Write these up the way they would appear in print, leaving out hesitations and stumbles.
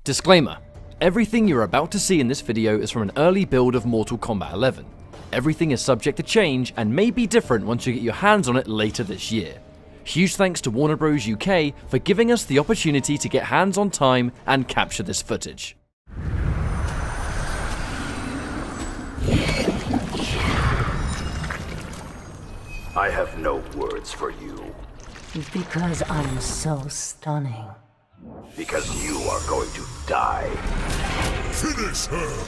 Disclaimer: everything you're about to see in this video is from an early build of Mortal Kombat 11. Everything is subject to change and may be different once you get your hands on it later this year. Huge thanks to Warner Bros. UK for giving us the opportunity to get hands on time and capture this footage. I have no words for you. Because I'm so stunning. Because you are going to die. Finish her!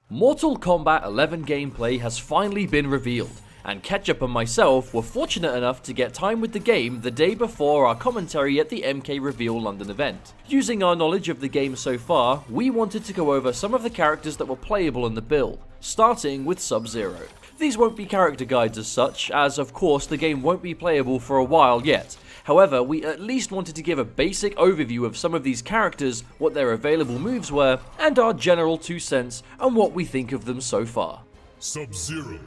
Mortal Kombat 11 gameplay has finally been revealed, and Ketchup and myself were fortunate enough to get time with the game the day before our commentary at the MK Reveal London event. Using our knowledge of the game so far, we wanted to go over some of the characters that were playable in the build, starting with Sub-Zero. These won't be character guides as such, as of course the game won't be playable for a while yet. However, we at least wanted to give a basic overview of some of these characters, what their available moves were, and our general 2 cents on what we think of them so far. Sub-Zero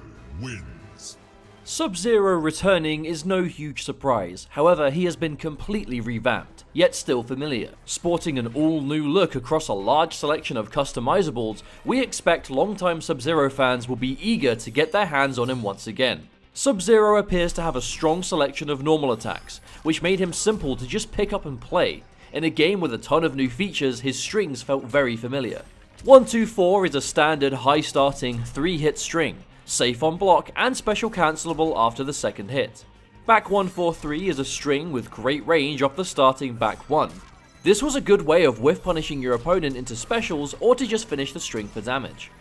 wins. Sub-Zero returning is no huge surprise, however he has been completely revamped, yet still familiar. Sporting an all-new look across a large selection of customizables, we expect longtime Sub-Zero fans will be eager to get their hands on him once again. Sub-Zero appears to have a strong selection of normal attacks, which made him simple to just pick up and play. In a game with a ton of new features, his strings felt very familiar. 1-2-4 is a standard high starting 3-hit string, safe on block and special cancelable after the second hit. Back 1-4-3 is a string with great range off the starting back 1. This was a good way of whiff punishing your opponent into specials or to just finish the string for damage.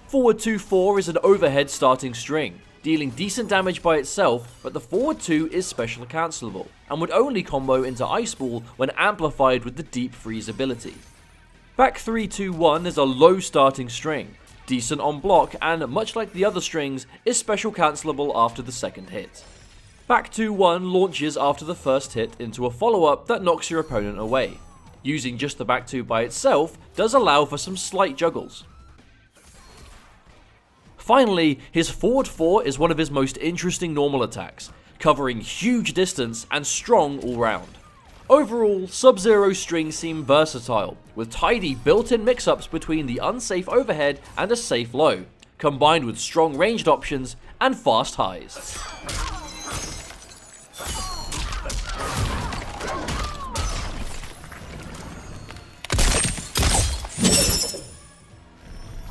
Forward 2-4 is an overhead starting string, dealing decent damage by itself, but the forward 2 is special cancelable, and would only combo into Ice Ball when amplified with the Deep Freeze ability. Back 3-2-1 is a low starting string, decent on block, and much like the other strings, is special cancelable after the second hit. Back 2-1 launches after the first hit into a follow-up that knocks your opponent away. Using just the back 2 by itself does allow for some slight juggles. Finally, his forward 4 is one of his most interesting normal attacks, covering huge distance and strong all round. Overall, Sub-Zero's strings seem versatile, with tidy built-in mix-ups between the unsafe overhead and a safe low, combined with strong ranged options and fast highs.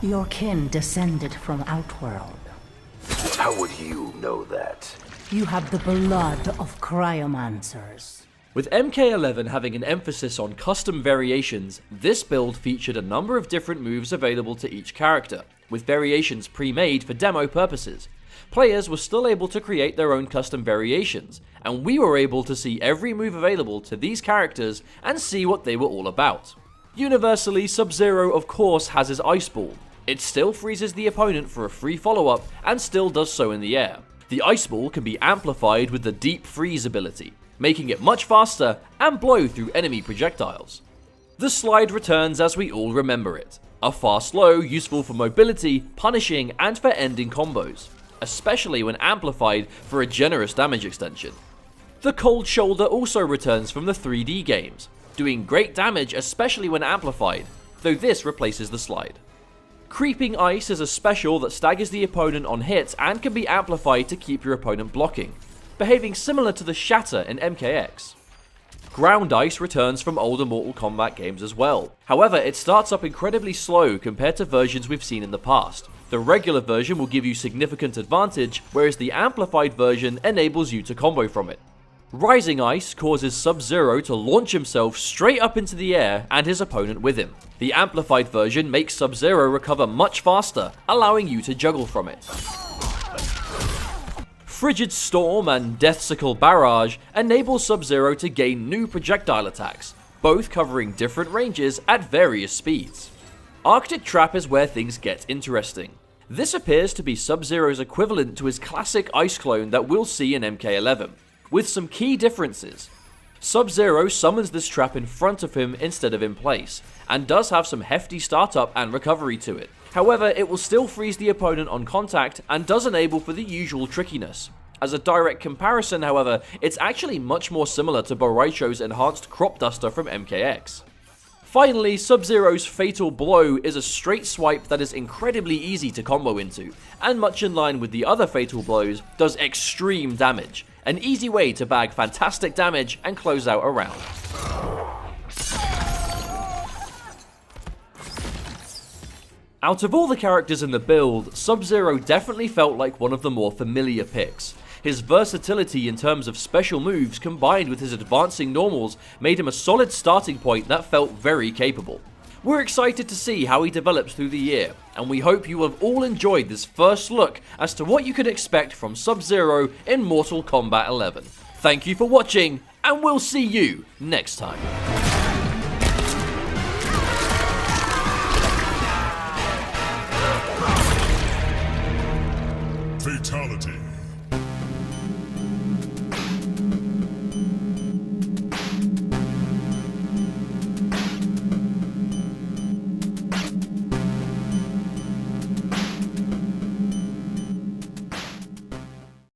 Your kin descended from Outworld. How would you know that? You have the blood of cryomancers. With MK11 having an emphasis on custom variations, this build featured a number of different moves available to each character, with variations pre-made for demo purposes. Players were still able to create their own custom variations, and we were able to see every move available to these characters and see what they were all about. Universally, Sub-Zero of course has his Ice Ball. It still freezes the opponent for a free follow-up and still does so in the air. The Ice Ball can be amplified with the Deep Freeze ability, making it much faster and blow through enemy projectiles. The slide returns as we all remember it. A fast low useful for mobility, punishing, and for ending combos, especially when amplified for a generous damage extension. The Cold Shoulder also returns from the 3D games, doing great damage especially when amplified, though this replaces the slide. Creeping Ice is a special that staggers the opponent on hits and can be amplified to keep your opponent blocking, behaving similar to the Shatter in MKX. Ground Ice returns from older Mortal Kombat games as well. However, it starts up incredibly slow compared to versions we've seen in the past. The regular version will give you significant advantage, whereas the amplified version enables you to combo from it. Rising Ice causes Sub-Zero to launch himself straight up into the air and his opponent with him. The amplified version makes Sub-Zero recover much faster, allowing you to juggle from it. Frigid Storm and Deathsicle Barrage enable Sub-Zero to gain new projectile attacks, both covering different ranges at various speeds. Arctic Trap is where things get interesting. This appears to be Sub-Zero's equivalent to his classic ice clone that we'll see in MK11, with some key differences. Sub-Zero summons this trap in front of him instead of in place, and does have some hefty startup and recovery to it. However, it will still freeze the opponent on contact and does enable for the usual trickiness. As a direct comparison, however, it's actually much more similar to Boraicho's enhanced Crop Duster from MKX. Finally, Sub-Zero's Fatal Blow is a straight swipe that is incredibly easy to combo into, and much in line with the other Fatal Blows, does extreme damage. An easy way to bag fantastic damage and close out a round. Out of all the characters in the build, Sub-Zero definitely felt like one of the more familiar picks. His versatility in terms of special moves combined with his advancing normals made him a solid starting point that felt very capable. We're excited to see how he develops through the year, and we hope you have all enjoyed this first look as to what you can expect from Sub-Zero in Mortal Kombat 11. Thank you for watching, and we'll see you next time. Fatality.